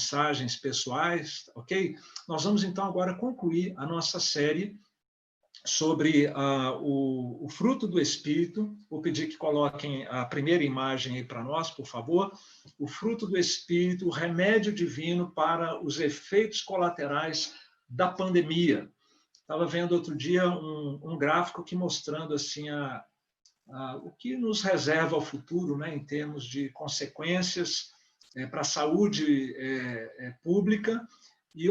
mensagens pessoais, ok? Nós vamos, então, agora concluir a nossa série sobre o fruto do Espírito. Vou pedir que coloquem a primeira imagem aí para nós, por favor. O fruto do Espírito, o remédio divino para os efeitos colaterais da pandemia. Estava vendo outro dia um gráfico que mostrando assim o que nos reserva ao futuro, né, em termos de consequências para a saúde pública. E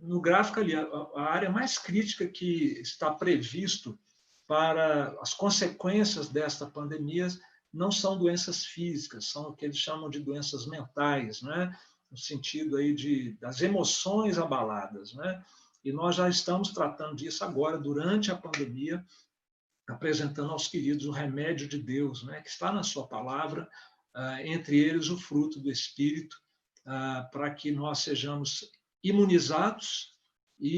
no gráfico ali, a área mais crítica que está previsto para as consequências desta pandemia não são doenças físicas, são o que eles chamam de doenças mentais, né? No sentido aí das emoções abaladas, né? E nós já estamos tratando disso agora, durante a pandemia, apresentando aos queridos o remédio de Deus, né? Que está na sua palavra, entre eles o fruto do Espírito, para que nós sejamos imunizados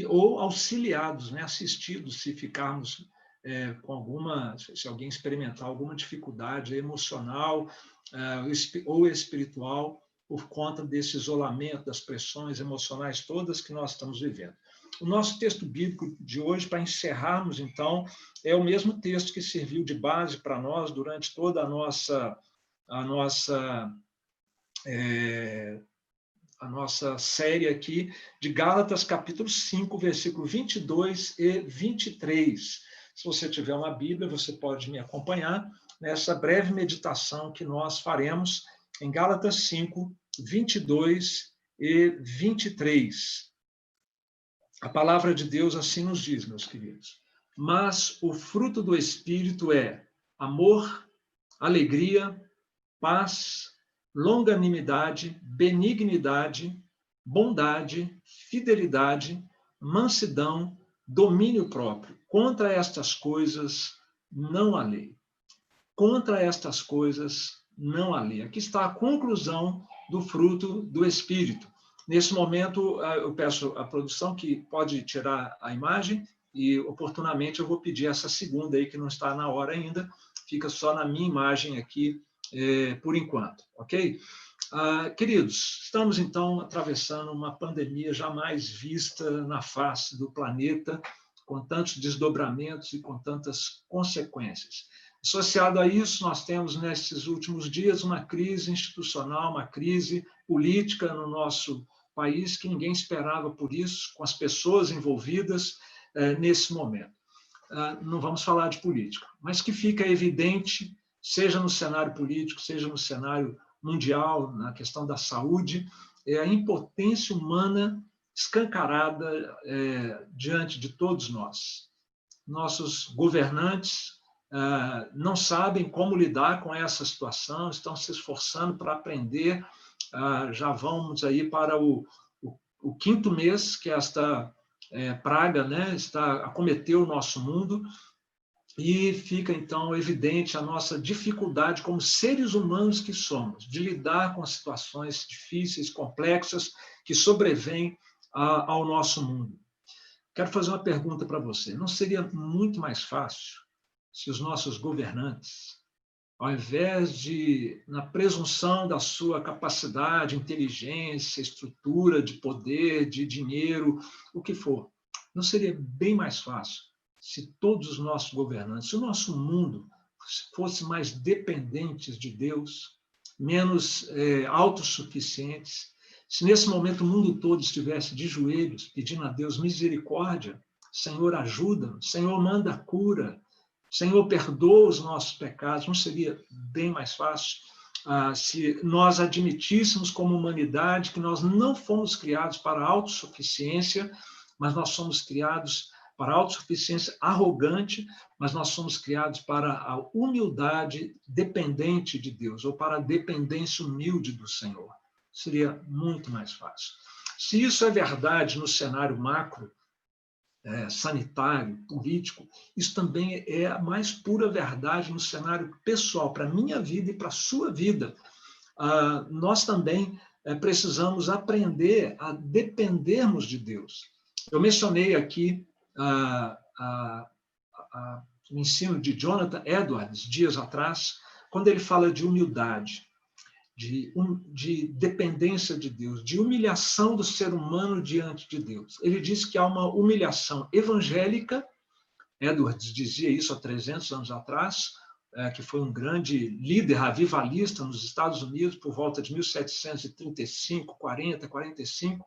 ou auxiliados, né, assistidos, se ficarmos se alguém experimentar alguma dificuldade emocional ou espiritual por conta desse isolamento, das pressões emocionais todas que nós estamos vivendo. O nosso texto bíblico de hoje, para encerrarmos, então, é o mesmo texto que serviu de base para nós durante toda a nossa série aqui de Gálatas, capítulo 5, versículo 22 e 23. Se você tiver uma Bíblia, você pode me acompanhar nessa breve meditação que nós faremos em Gálatas 5, 22 e 23. A palavra de Deus assim nos diz, meus queridos. Mas o fruto do Espírito é amor, alegria, paz, longanimidade, benignidade, bondade, fidelidade, mansidão, domínio próprio. Contra estas coisas não há lei. Contra estas coisas não há lei. Aqui está a conclusão do fruto do Espírito. Nesse momento, eu peço à produção que pode tirar a imagem e, oportunamente, eu vou pedir essa segunda aí, que não está na hora ainda, fica só na minha imagem aqui, por enquanto, ok? Queridos, estamos, então, atravessando uma pandemia jamais vista na face do planeta, com tantos desdobramentos e com tantas consequências. Associado a isso, nós temos, nesses últimos dias, uma crise institucional, uma crise política no nosso país, que ninguém esperava por isso, com as pessoas envolvidas nesse momento. Não vamos falar de política, mas que fica evidente, seja no cenário político, seja no cenário mundial, na questão da saúde, a impotência humana escancarada diante de todos nós. Nossos governantes não sabem como lidar com essa situação, estão se esforçando para aprender. Já vamos aí para o 5º mês que esta praga, né, acometeu o nosso mundo, e fica, então, evidente a nossa dificuldade como seres humanos que somos, de lidar com situações difíceis, complexas, que sobrevêm ao nosso mundo. Quero fazer uma pergunta para você. Não seria muito mais fácil se os nossos governantes, ao invés de, na presunção da sua capacidade, inteligência, estrutura de poder, de dinheiro, o que for, não seria bem mais fácil se todos os nossos governantes, se o nosso mundo fosse mais dependentes de Deus, menos autossuficientes, se nesse momento o mundo todo estivesse de joelhos, pedindo a Deus misericórdia, Senhor, ajuda, Senhor, manda cura, Senhor, perdoa os nossos pecados, não seria bem mais fácil se nós admitíssemos como humanidade que nós não fomos criados para a autossuficiência, mas nós somos criados para a autossuficiência arrogante, mas nós somos criados para a humildade dependente de Deus, ou para a dependência humilde do Senhor. Seria muito mais fácil. Se isso é verdade no cenário macro, sanitário, político, isso também é a mais pura verdade no cenário pessoal, para a minha vida e para a sua vida. Nós também precisamos aprender a dependermos de Deus. Eu mencionei aqui o ensino de Jonathan Edwards, dias atrás, quando ele fala de humildade. de dependência de Deus, de humilhação do ser humano diante de Deus. Ele diz que há uma humilhação evangélica. Edwards dizia isso há 300 anos atrás, que foi um grande líder avivalista nos Estados Unidos por volta de 1735, 40, 45.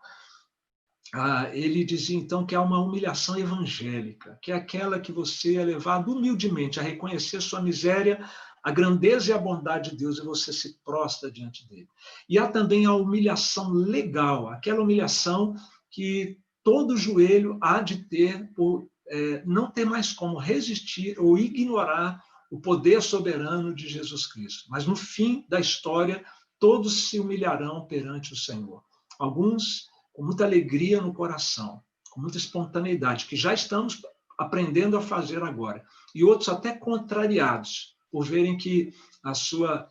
Ele dizia, então, que há uma humilhação evangélica, que é aquela que você é levado humildemente a reconhecer sua miséria, a grandeza e a bondade de Deus, e você se prostra diante dele. E há também a humilhação legal, aquela humilhação que todo joelho há de ter por não ter mais como resistir ou ignorar o poder soberano de Jesus Cristo. Mas no fim da história, todos se humilharão perante o Senhor. Alguns com muita alegria no coração, com muita espontaneidade, que já estamos aprendendo a fazer agora. E outros até contrariados, por verem que a sua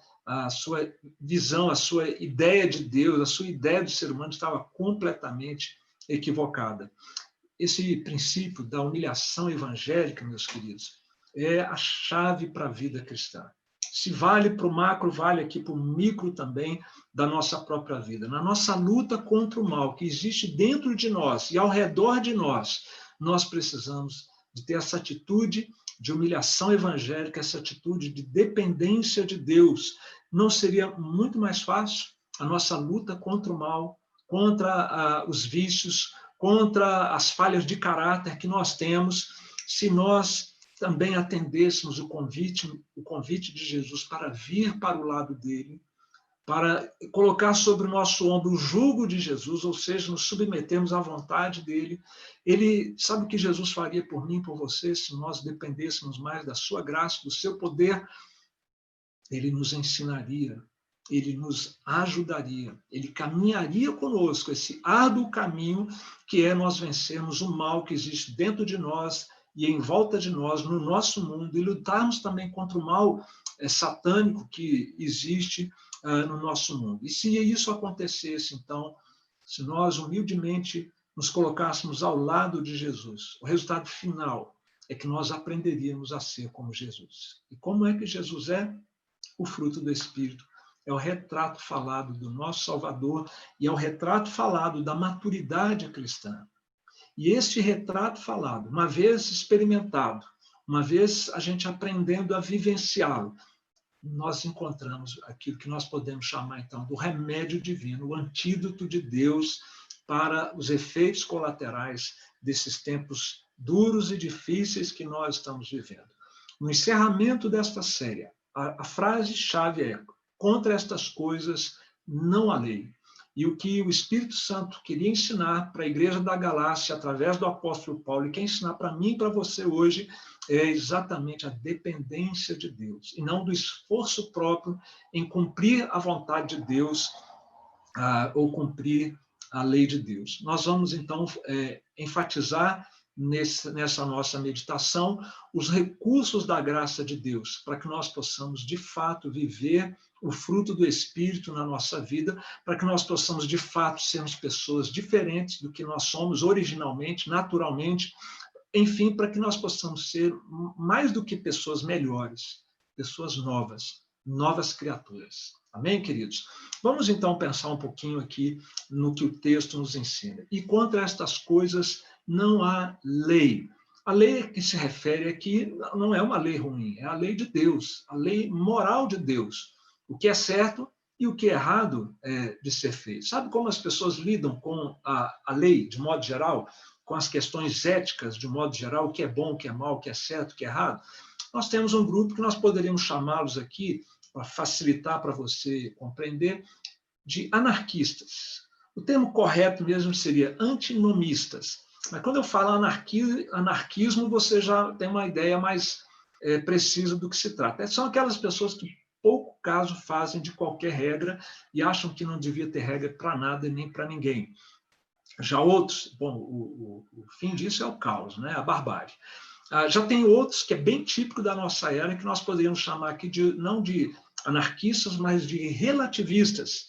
visão, a sua ideia de Deus, a sua ideia do ser humano estava completamente equivocada. Esse princípio da humilhação evangélica, meus queridos, é a chave para a vida cristã. Se vale para o macro, vale aqui para o micro também da nossa própria vida. Na nossa luta contra o mal que existe dentro de nós e ao redor de nós, nós precisamos de ter essa atitude de humilhação evangélica, essa atitude de dependência de Deus. Não seria muito mais fácil a nossa luta contra o mal, contra os vícios, contra as falhas de caráter que nós temos, se nós também atendêssemos o convite de Jesus para vir para o lado dele, para colocar sobre o nosso ombro o jugo de Jesus, ou seja, nos submetermos à vontade dele. Ele sabe o que Jesus faria por mim, por você, se nós dependêssemos mais da sua graça, do seu poder? Ele nos ensinaria, ele nos ajudaria, ele caminharia conosco esse árduo caminho que é nós vencermos o mal que existe dentro de nós e em volta de nós, no nosso mundo, e lutarmos também contra o mal satânico que existe no nosso mundo. E se isso acontecesse, então, se nós humildemente nos colocássemos ao lado de Jesus, o resultado final é que nós aprenderíamos a ser como Jesus. E como é que Jesus é? O fruto do Espírito. É o retrato falado do nosso Salvador e é o retrato falado da maturidade cristã. E este retrato falado, uma vez experimentado, uma vez a gente aprendendo a vivenciá-lo, nós encontramos aquilo que nós podemos chamar, então, do remédio divino, o antídoto de Deus para os efeitos colaterais desses tempos duros e difíceis que nós estamos vivendo. No encerramento desta série, a frase-chave é: contra estas coisas não há lei. E o que o Espírito Santo queria ensinar para a igreja da Galácia, através do apóstolo Paulo, e quer ensinar para mim e para você hoje, é exatamente a dependência de Deus, e não do esforço próprio em cumprir a vontade de Deus ou cumprir a lei de Deus. Nós vamos, então, enfatizar nessa nossa meditação os recursos da graça de Deus, para que nós possamos, de fato, viver o fruto do Espírito na nossa vida, para que nós possamos, de fato, sermos pessoas diferentes do que nós somos originalmente, naturalmente, enfim, para que nós possamos ser mais do que pessoas melhores, pessoas novas, novas criaturas. Amém, queridos? Vamos, então, pensar um pouquinho aqui no que o texto nos ensina. E contra estas coisas não há lei. A lei que se refere aqui não é uma lei ruim, é a lei de Deus, a lei moral de Deus. O que é certo e o que é errado de ser feito. Sabe como as pessoas lidam com a lei, de modo geral, com as questões éticas, de modo geral, o que é bom, o que é mal, o que é certo, o que é errado? Nós temos um grupo que nós poderíamos chamá-los aqui, para facilitar para você compreender, de anarquistas. O termo correto mesmo seria antinomistas. Mas quando eu falo anarquismo, você já tem uma ideia mais precisa do que se trata. São aquelas pessoas que pouco caso fazem de qualquer regra e acham que não devia ter regra para nada e nem para ninguém. Já outros, bom, o fim disso é o caos, né? A barbárie. Já tem outros que é bem típico da nossa era, que nós poderíamos chamar aqui não de anarquistas, mas de relativistas.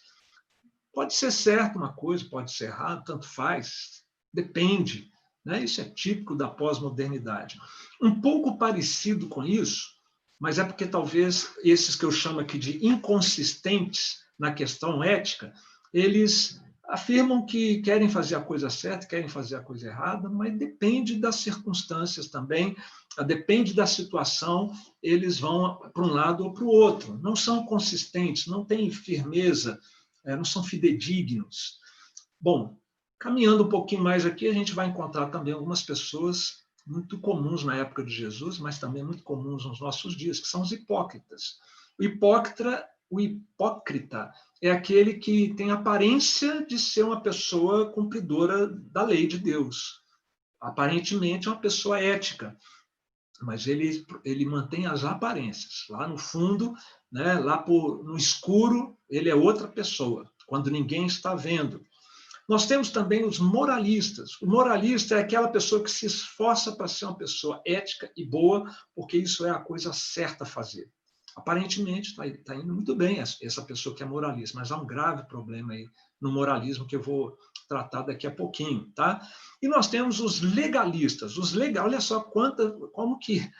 Pode ser certo uma coisa, pode ser errado, tanto faz, depende. Né? Isso é típico da pós-modernidade. Um pouco parecido com isso, mas é porque talvez esses que eu chamo aqui de inconsistentes na questão ética, eles afirmam que querem fazer a coisa certa, querem fazer a coisa errada, mas depende das circunstâncias também, depende da situação, eles vão para um lado ou para o outro. Não são consistentes, não têm firmeza, não são fidedignos. Bom, caminhando um pouquinho mais aqui, a gente vai encontrar também algumas pessoas muito comuns na época de Jesus, mas também muito comuns nos nossos dias, que são os hipócritas. O hipócrita é aquele que tem aparência de ser uma pessoa cumpridora da lei de Deus. Aparentemente, é uma pessoa ética, mas ele mantém as aparências. Lá no fundo, né, no escuro, ele é outra pessoa, quando ninguém está vendo. Nós temos também os moralistas. O moralista é aquela pessoa que se esforça para ser uma pessoa ética e boa, porque isso é a coisa certa a fazer. Aparentemente, está indo muito bem essa pessoa que é moralista, mas há um grave problema aí no moralismo que eu vou tratar daqui a pouquinho. Tá? E nós temos os legalistas. Olha só como que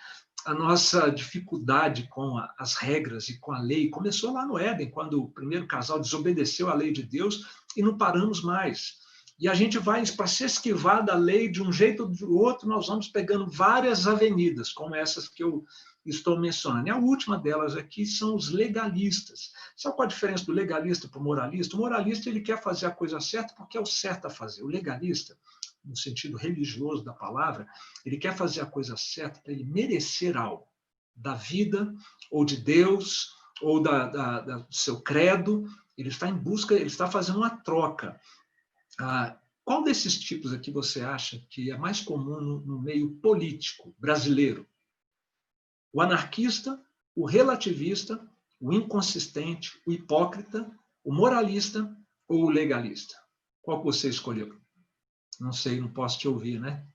a nossa dificuldade com as regras e com a lei começou lá no Éden, quando o primeiro casal desobedeceu à lei de Deus e não paramos mais. E a gente vai, para se esquivar da lei de um jeito ou do outro, nós vamos pegando várias avenidas, como essas que eu estou mencionando. E a última delas aqui são os legalistas. Sabe qual a diferença do legalista para o moralista? O moralista ele quer fazer a coisa certa porque é o certo a fazer. O legalista, no sentido religioso da palavra, ele quer fazer a coisa certa para ele merecer algo da vida, ou de Deus, ou do seu credo. Ele está em busca, ele está fazendo uma troca. Qual desses tipos aqui você acha que é mais comum no meio político brasileiro? O anarquista, o relativista, o inconsistente, o hipócrita, o moralista ou o legalista? Qual que você escolheu? Não sei, não posso te ouvir, né?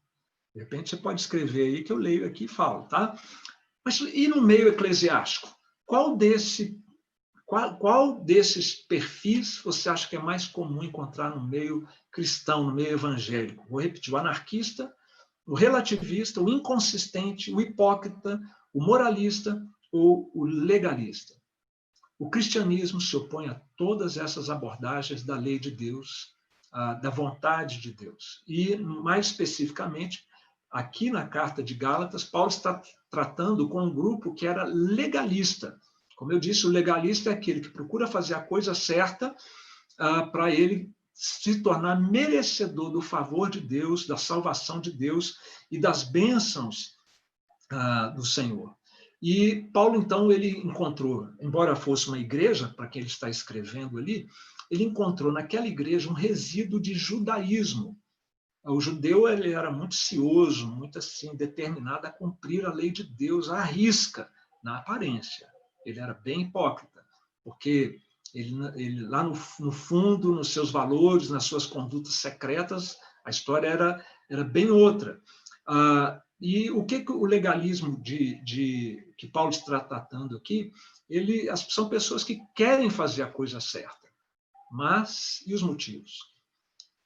De repente você pode escrever aí que eu leio aqui e falo, tá? Mas e no meio eclesiástico? Qual desses perfis você acha que é mais comum encontrar no meio cristão, no meio evangélico? Vou repetir: o anarquista, o relativista, o inconsistente, o hipócrita, o moralista ou o legalista? O cristianismo se opõe a todas essas abordagens da lei de Deus, da vontade de Deus. E, mais especificamente, aqui na carta de Gálatas, Paulo está tratando com um grupo que era legalista. Como eu disse, o legalista é aquele que procura fazer a coisa certa para ele se tornar merecedor do favor de Deus, da salvação de Deus e das bênçãos do Senhor. E Paulo, então, ele encontrou, embora fosse uma igreja, para quem ele está escrevendo ali, ele encontrou naquela igreja um resíduo de judaísmo. O judeu ele era muito cioso, muito assim, determinado a cumprir a lei de Deus à risca, na aparência. Ele era bem hipócrita, porque ele lá no fundo, nos seus valores, nas suas condutas secretas, a história era bem outra. E o que o legalismo que Paulo está tratando aqui, são pessoas que querem fazer a coisa certa, mas e os motivos?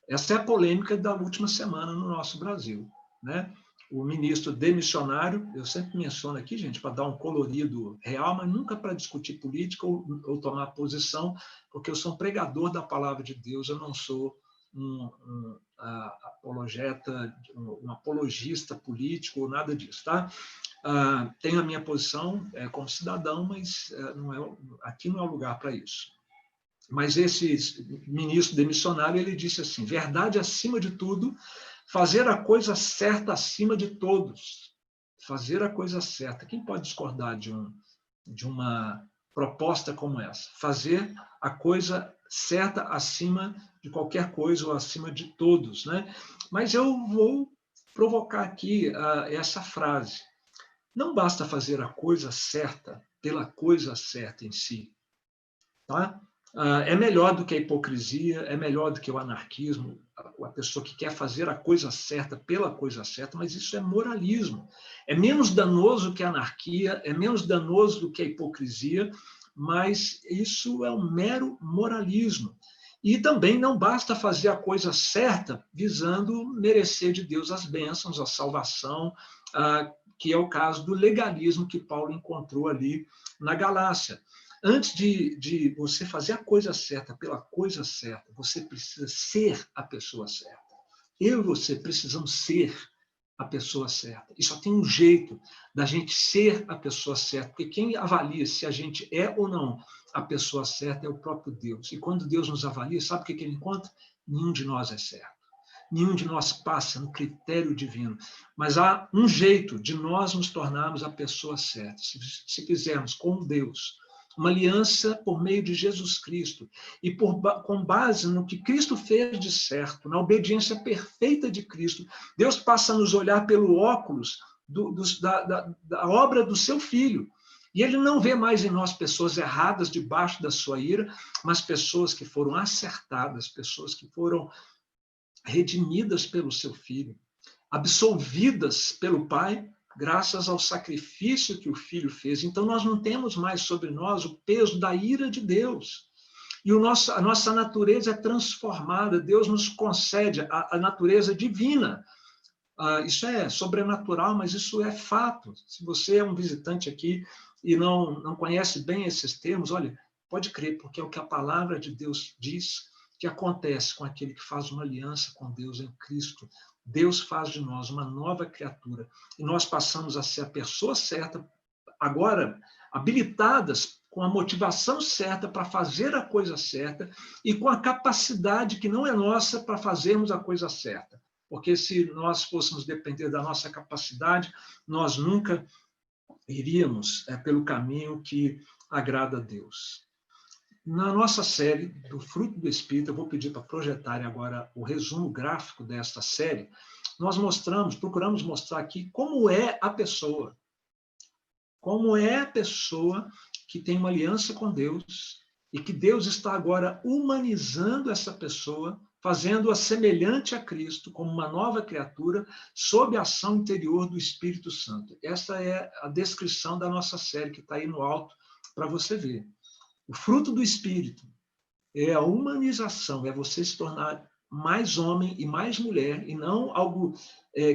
Essa é a polêmica da última semana no nosso Brasil, né? O ministro demissionário, eu sempre menciono aqui, gente, para dar um colorido real, mas nunca para discutir política ou tomar posição, porque eu sou um pregador da palavra de Deus, eu não sou um apologista político ou nada disso, tá? Tenho a minha posição como cidadão, mas aqui não é o lugar para isso. Mas esse ministro demissionário, ele disse assim: verdade acima de tudo, fazer a coisa certa acima de todos. Fazer a coisa certa. Quem pode discordar de uma proposta como essa? Fazer a coisa certa acima de qualquer coisa ou acima de todos, né? Mas eu vou provocar aqui essa frase. Não basta fazer a coisa certa pela coisa certa em si, tá? É melhor do que a hipocrisia, é melhor do que o anarquismo, a pessoa que quer fazer a coisa certa pela coisa certa, mas isso é moralismo. É menos danoso que a anarquia, é menos danoso do que a hipocrisia, mas isso é um mero moralismo. E também não basta fazer a coisa certa visando merecer de Deus as bênçãos, a salvação, que é o caso do legalismo que Paulo encontrou ali na Galácia. Antes de você fazer a coisa certa pela coisa certa, você precisa ser a pessoa certa. Eu e você precisamos ser a pessoa certa. E só tem um jeito da gente ser a pessoa certa, porque quem avalia se a gente é ou não a pessoa certa é o próprio Deus. E quando Deus nos avalia, sabe o que ele encontra? Nenhum de nós é certo. Nenhum de nós passa no critério divino. Mas há um jeito de nós nos tornarmos a pessoa certa. Se fizermos com Deus uma aliança por meio de Jesus Cristo e com base no que Cristo fez de certo, na obediência perfeita de Cristo, Deus passa a nos olhar pelo óculos da obra do seu Filho. E ele não vê mais em nós pessoas erradas debaixo da sua ira, mas pessoas que foram acertadas, pessoas que foram redimidas pelo seu Filho, absolvidas pelo Pai, graças ao sacrifício que o Filho fez. Então, nós não temos mais sobre nós o peso da ira de Deus. E a nossa natureza é transformada. Deus nos concede a natureza divina. Isso é sobrenatural, mas isso é fato. Se você é um visitante aqui e não conhece bem esses termos, olha, pode crer, porque é o que a palavra de Deus diz que acontece com aquele que faz uma aliança com Deus em Cristo. Deus faz de nós uma nova criatura e nós passamos a ser a pessoa certa, agora habilitadas com a motivação certa para fazer a coisa certa e com a capacidade que não é nossa para fazermos a coisa certa. Porque se nós fôssemos depender da nossa capacidade, nós nunca iríamos pelo caminho que agrada a Deus. Na nossa série do Fruto do Espírito, eu vou pedir para projetarem agora o resumo gráfico desta série. Nós procuramos mostrar aqui como é a pessoa. Como é a pessoa que tem uma aliança com Deus e que Deus está agora humanizando essa pessoa, fazendo-a semelhante a Cristo, como uma nova criatura, sob a ação interior do Espírito Santo. Essa é a descrição da nossa série, que está aí no alto para você ver. O fruto do Espírito é a humanização, é você se tornar mais homem e mais mulher, e não algo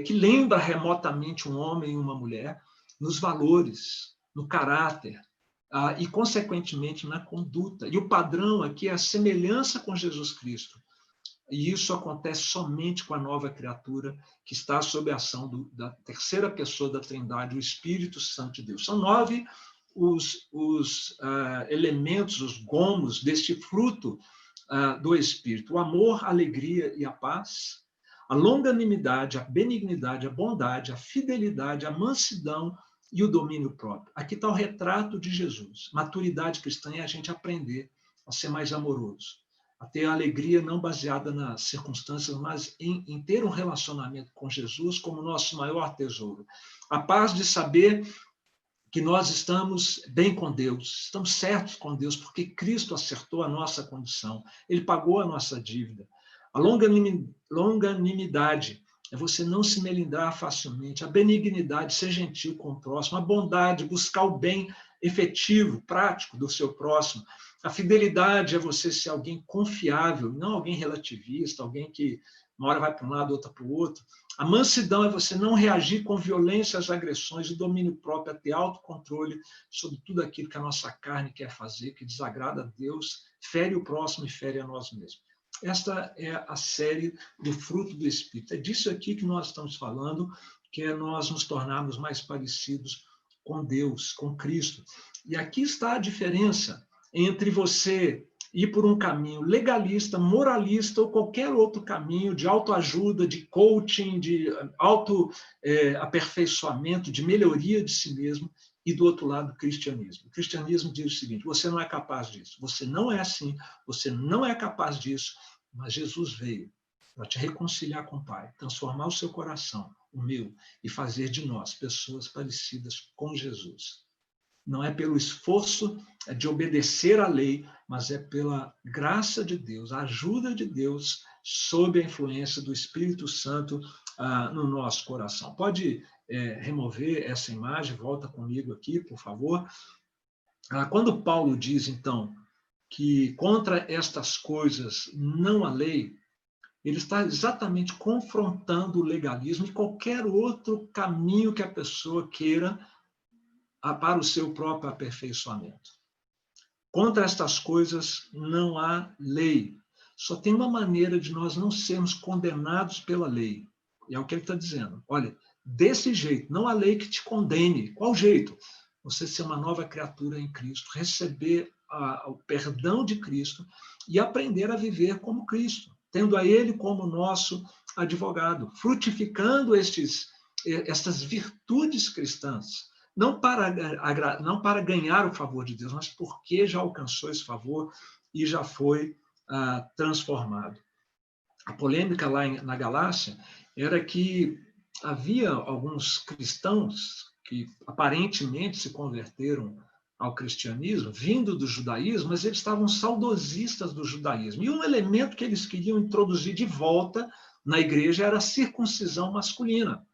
que lembra remotamente um homem e uma mulher, nos valores, no caráter, e, consequentemente, na conduta. E o padrão aqui é a semelhança com Jesus Cristo. E isso acontece somente com a nova criatura que está sob a ação da terceira pessoa da Trindade, o Espírito Santo de Deus. São 9 os elementos, os gomos deste fruto do Espírito: o amor, a alegria e a paz, a longanimidade, a benignidade, a bondade, a fidelidade, a mansidão e o domínio próprio. Aqui está o retrato de Jesus. Maturidade cristã é a gente aprender a ser mais amoroso, a ter a alegria não baseada nas circunstâncias, mas em ter um relacionamento com Jesus como nosso maior tesouro. A paz de saber que nós estamos bem com Deus, estamos certos com Deus, porque Cristo acertou a nossa condição, Ele pagou a nossa dívida. A longanimidade é você não se melindrar facilmente, a benignidade, ser gentil com o próximo, a bondade, buscar o bem efetivo, prático do seu próximo. A fidelidade é você ser alguém confiável, não alguém relativista, alguém que uma hora vai para um lado, outra para o outro. A mansidão é você não reagir com violência às agressões, o domínio próprio é ter autocontrole sobre tudo aquilo que a nossa carne quer fazer, que desagrada a Deus, fere o próximo e fere a nós mesmos. Esta é a série do fruto do Espírito. É disso aqui que nós estamos falando, que é nós nos tornarmos mais parecidos com Deus, com Cristo. E aqui está a diferença entre você ir por um caminho legalista, moralista ou qualquer outro caminho de autoajuda, de coaching, de autoaperfeiçoamento, de melhoria de si mesmo, e do outro lado, o cristianismo. O cristianismo diz o seguinte: você não é capaz disso, você não é assim, você não é capaz disso, mas Jesus veio para te reconciliar com o Pai, transformar o seu coração, o meu, e fazer de nós pessoas parecidas com Jesus. Não é pelo esforço de obedecer à lei, mas é pela graça de Deus, a ajuda de Deus, sob a influência do Espírito Santo no nosso coração. Pode remover essa imagem, volta comigo aqui, por favor. Quando Paulo diz, então, que contra estas coisas não há lei, ele está exatamente confrontando o legalismo e qualquer outro caminho que a pessoa queira para o seu próprio aperfeiçoamento. Contra estas coisas não há lei. Só tem uma maneira de nós não sermos condenados pela lei. E é o que ele está dizendo. Olha, desse jeito, não há lei que te condene. Qual jeito? Você ser uma nova criatura em Cristo, receber o perdão de Cristo e aprender a viver como Cristo, tendo a Ele como nosso advogado, frutificando estas virtudes cristãs, não para ganhar o favor de Deus, mas porque já alcançou esse favor e já foi transformado. A polêmica lá na Galácia era que havia alguns cristãos que aparentemente se converteram ao cristianismo, vindo do judaísmo, mas eles estavam saudosistas do judaísmo. E um elemento que eles queriam introduzir de volta na igreja era a circuncisão masculina.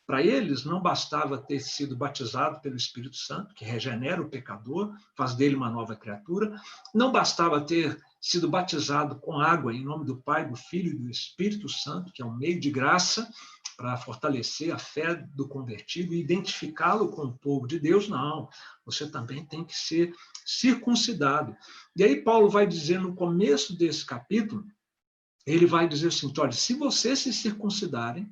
Para eles, não bastava ter sido batizado pelo Espírito Santo, que regenera o pecador, faz dele uma nova criatura, não bastava ter sido batizado com água em nome do Pai, do Filho e do Espírito Santo, que é um meio de graça para fortalecer a fé do convertido e identificá-lo com o povo de Deus. Não, você também tem que ser circuncidado. E aí Paulo vai dizer no começo desse capítulo, ele vai dizer assim, olha, se vocês se circuncidarem,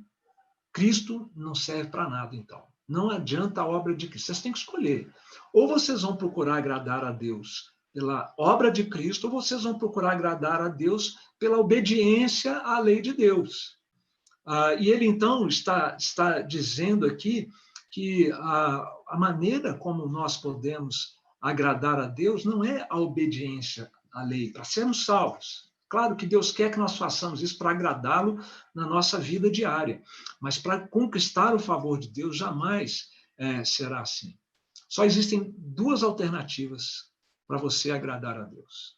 Cristo não serve para nada, então. Não adianta a obra de Cristo. Vocês têm que escolher. Ou vocês vão procurar agradar a Deus pela obra de Cristo, ou vocês vão procurar agradar a Deus pela obediência à lei de Deus. E ele, então, está dizendo aqui que a maneira como nós podemos agradar a Deus não é a obediência à lei, para sermos salvos. Claro que Deus quer que nós façamos isso para agradá-lo na nossa vida diária, mas para conquistar o favor de Deus jamais será assim. Só existem duas alternativas para você agradar a Deus.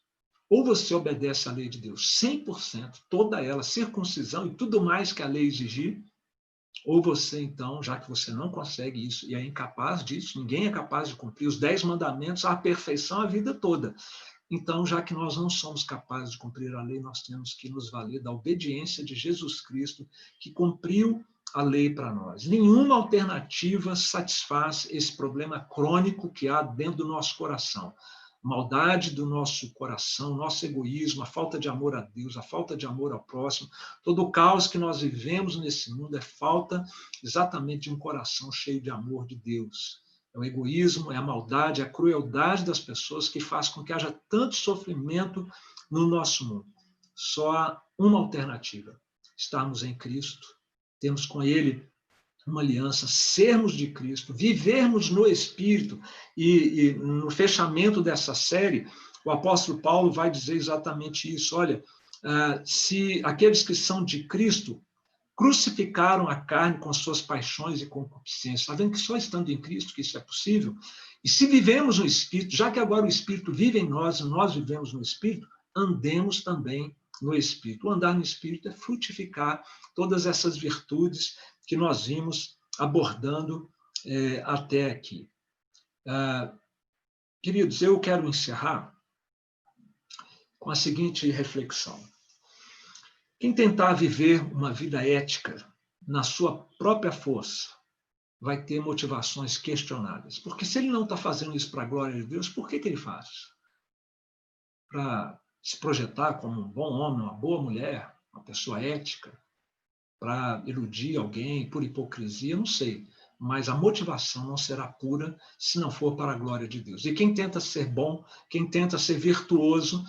Ou você obedece à lei de Deus 100%, toda ela, circuncisão e tudo mais que a lei exigir, ou você, então, já que você não consegue isso e é incapaz disso, ninguém é capaz de cumprir os 10 mandamentos à perfeição a vida toda. Então, já que nós não somos capazes de cumprir a lei, nós temos que nos valer da obediência de Jesus Cristo, que cumpriu a lei para nós. Nenhuma alternativa satisfaz esse problema crônico que há dentro do nosso coração. Maldade do nosso coração, nosso egoísmo, a falta de amor a Deus, a falta de amor ao próximo, todo o caos que nós vivemos nesse mundo é falta exatamente de um coração cheio de amor de Deus. É o egoísmo, é a maldade, é a crueldade das pessoas que faz com que haja tanto sofrimento no nosso mundo. Só há uma alternativa: estarmos em Cristo, termos com Ele uma aliança, sermos de Cristo, vivermos no Espírito. E no fechamento dessa série, o apóstolo Paulo vai dizer exatamente isso. Olha, se aqueles que são de Cristo crucificaram a carne com suas paixões e concupiscências. Está vendo que só estando em Cristo que isso é possível? E se vivemos no Espírito, já que agora o Espírito vive em nós e nós vivemos no Espírito, andemos também no Espírito. O andar no Espírito é frutificar todas essas virtudes que nós vimos abordando até aqui. Queridos, eu quero encerrar com a seguinte reflexão. Quem tentar viver uma vida ética na sua própria força vai ter motivações questionáveis. Porque se ele não está fazendo isso para a glória de Deus, por que ele faz? Para se projetar como um bom homem, uma boa mulher, uma pessoa ética, para iludir alguém por hipocrisia, não sei. Mas a motivação não será pura se não for para a glória de Deus. E quem tenta ser bom, quem tenta ser virtuoso,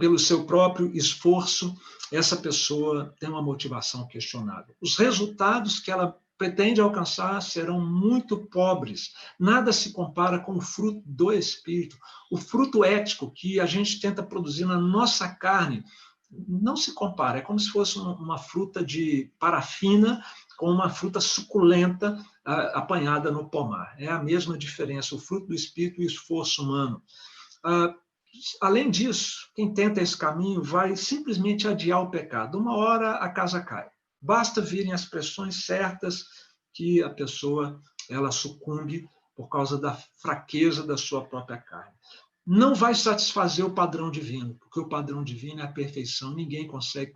pelo seu próprio esforço, essa pessoa tem uma motivação questionável. Os resultados que ela pretende alcançar serão muito pobres. Nada se compara com o fruto do Espírito. O fruto ético que a gente tenta produzir na nossa carne não se compara. É como se fosse uma fruta de parafina com uma fruta suculenta apanhada no pomar. É a mesma diferença, o fruto do Espírito e o esforço humano. Além disso, quem tenta esse caminho vai simplesmente adiar o pecado. Uma hora a casa cai. Basta virem as pressões certas que a pessoa ela sucumbe por causa da fraqueza da sua própria carne. Não vai satisfazer o padrão divino, porque o padrão divino é a perfeição. Ninguém consegue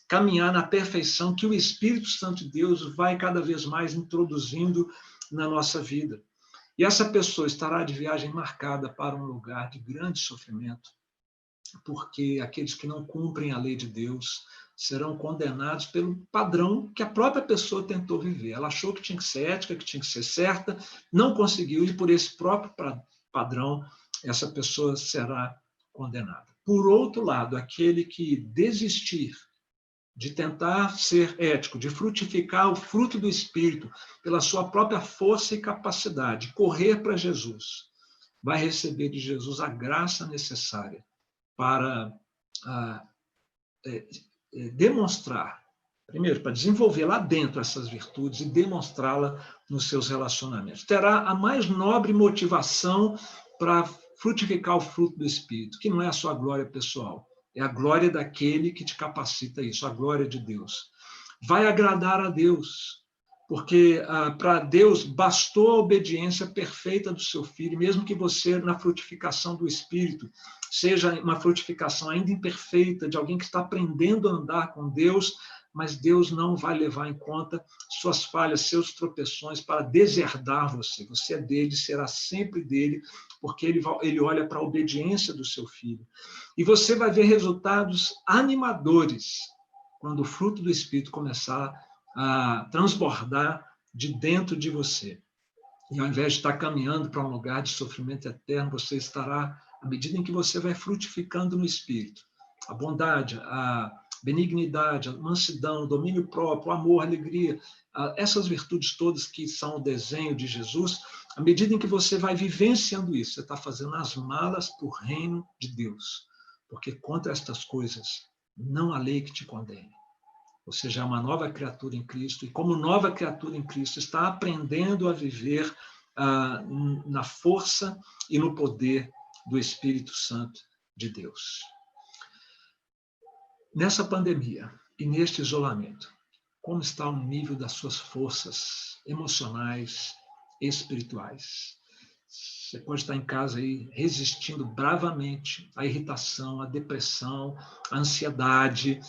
caminhar na perfeição que o Espírito Santo de Deus vai cada vez mais introduzindo na nossa vida. E essa pessoa estará de viagem marcada para um lugar de grande sofrimento, porque aqueles que não cumprem a lei de Deus serão condenados pelo padrão que a própria pessoa tentou viver. Ela achou que tinha que ser ética, que tinha que ser certa, não conseguiu, e por esse próprio padrão, essa pessoa será condenada. Por outro lado, aquele que desistir de tentar ser ético, de frutificar o fruto do Espírito pela sua própria força e capacidade, correr para Jesus, vai receber de Jesus a graça necessária para demonstrar, primeiro, para desenvolver lá dentro essas virtudes e demonstrá-la nos seus relacionamentos. Terá a mais nobre motivação para frutificar o fruto do Espírito, que não é a sua glória pessoal, é a glória daquele que te capacita isso, a glória de Deus. Vai agradar a Deus, porque para Deus bastou a obediência perfeita do seu filho, mesmo que você, na frutificação do Espírito, seja uma frutificação ainda imperfeita, de alguém que está aprendendo a andar com Deus, mas Deus não vai levar em conta suas falhas, seus tropeções para deserdar você. Você é dele, será sempre dele, porque ele olha para a obediência do seu filho. E você vai ver resultados animadores quando o fruto do Espírito começar a transbordar de dentro de você. E ao invés de estar caminhando para um lugar de sofrimento eterno, você estará, à medida em que você vai frutificando no Espírito, a bondade, a benignidade, a mansidão, o domínio próprio, o amor, a alegria, essas virtudes todas que são o desenho de Jesus, à medida em que você vai vivenciando isso, você está fazendo as malas para o reino de Deus. Porque contra estas coisas, não há lei que te condene. Você já é uma nova criatura em Cristo, e como nova criatura em Cristo, está aprendendo a viver na força e no poder do Espírito Santo de Deus. Nessa pandemia e neste isolamento, como está o nível das suas forças emocionais, espirituais? Você pode estar em casa aí resistindo bravamente à irritação, à depressão, à ansiedade,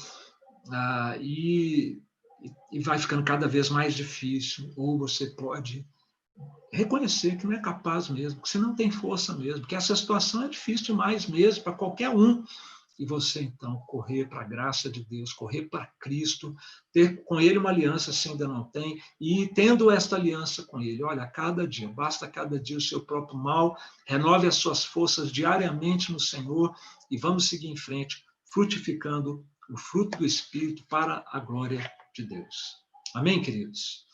e vai ficando cada vez mais difícil, ou você pode reconhecer que não é capaz mesmo, que você não tem força mesmo, que essa situação é difícil demais mesmo para qualquer um, e você então correr para a graça de Deus, correr para Cristo, ter com Ele uma aliança se ainda não tem, e tendo esta aliança com Ele, olha, cada dia, basta cada dia o seu próprio mal, renove as suas forças diariamente no Senhor, e vamos seguir em frente, frutificando o fruto do Espírito para a glória de Deus. Amém, queridos?